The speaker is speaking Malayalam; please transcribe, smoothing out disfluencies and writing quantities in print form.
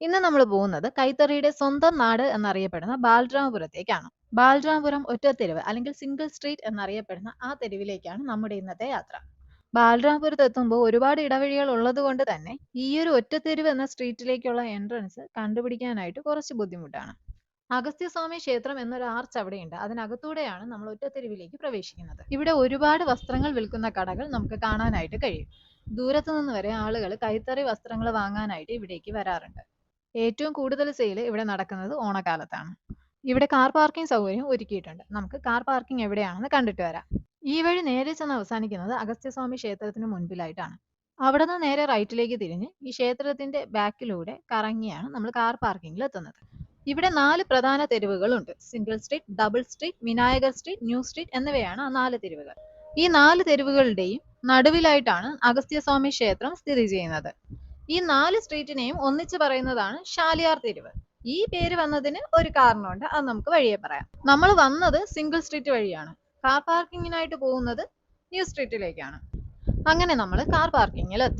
ഇന്ന് നമ്മൾ പോകുന്നത് കൈത്തറിയുടെ സ്വന്തം നാട് എന്നറിയപ്പെടുന്ന ബാലരാമപുരത്തേക്കാണ്. ബാലരാമപുരം ഒറ്റത്തെരുവ് അല്ലെങ്കിൽ സിംഗിൾ സ്ട്രീറ്റ് എന്നറിയപ്പെടുന്ന ആ തെരുവിലേക്കാണ് നമ്മുടെ ഇന്നത്തെ യാത്ര. ബാലരാമപുരത്ത് എത്തുമ്പോൾ ഒരുപാട് ഇടവഴികൾ ഉള്ളതുകൊണ്ട് തന്നെ ഈ ഒരു ഒറ്റത്തെരുവ് എന്ന സ്ട്രീറ്റിലേക്കുള്ള എൻട്രൻസ് കണ്ടുപിടിക്കാനായിട്ട് കുറച്ച് ബുദ്ധിമുട്ടാണ്. അഗസ്ത്യസ്വാമി ക്ഷേത്രം എന്നൊരു ആർച്ച് അവിടെയുണ്ട്. അതിനകത്തൂടെയാണ് നമ്മൾ ഒറ്റത്തെരുവിലേക്ക് പ്രവേശിക്കുന്നത്. ഇവിടെ ഒരുപാട് വസ്ത്രങ്ങൾ വിൽക്കുന്ന കടകൾ നമുക്ക് കാണാനായിട്ട് കഴിയും. ദൂരത്തു നിന്ന് വരെ ആളുകൾ കൈത്തറി വസ്ത്രങ്ങൾ വാങ്ങാനായിട്ട് ഇവിടേക്ക് വരാറുണ്ട്. ഏറ്റവും കൂടുതൽ സെയിൽ ഇവിടെ നടക്കുന്നത് ഓണക്കാലത്താണ്. ഇവിടെ കാർ പാർക്കിംഗ് സൗകര്യം ഒരുക്കിയിട്ടുണ്ട്. നമുക്ക് കാർ പാർക്കിംഗ് എവിടെയാണെന്ന് കണ്ടിട്ട് വരാം. ഈ വഴി നേരെ ചെന്ന് അവസാനിക്കുന്നത് അഗസ്ത്യസ്വാമി ക്ഷേത്രത്തിന് മുൻപിലായിട്ടാണ്. അവിടെ നിന്ന് നേരെ റൈറ്റിലേക്ക് തിരിഞ്ഞ് ഈ ക്ഷേത്രത്തിന്റെ ബാക്കിലൂടെ കറങ്ങിയാണ് നമ്മൾ കാർ പാർക്കിംഗിൽ എത്തുന്നത്. ഇവിടെ 4 പ്രധാന തെരുവുകളുണ്ട്. Single street, double street, Vinayakar street, new street എന്നിവയാണ് ആ 4 തെരുവുകൾ. ഈ 4 തെരുവുകളുടെയും നടുവിലായിട്ടാണ് അഗസ്ത്യസ്വാമി ക്ഷേത്രം സ്ഥിതി ചെയ്യുന്നത്. ഈ 4 സ്ട്രീറ്റിനെയും ഒന്നിച്ച് പറയുന്നതാണ് ഷാലിയാർ തെരുവ്. ഈ പേര് വന്നതിന് ഒരു കാരണമുണ്ട്, അത് നമുക്ക് വഴിയെ പറയാം. നമ്മൾ വന്നത് സിംഗിൾ സ്ട്രീറ്റ് വഴിയാണ്. കാർ പാർക്കിങ്ങിനായിട്ട് പോകുന്നത് ന്യൂ സ്ട്രീറ്റിലേക്കാണ്. അങ്ങനെ നമ്മൾ കാർ പാർക്കിങ്ങിൽ എത്തി.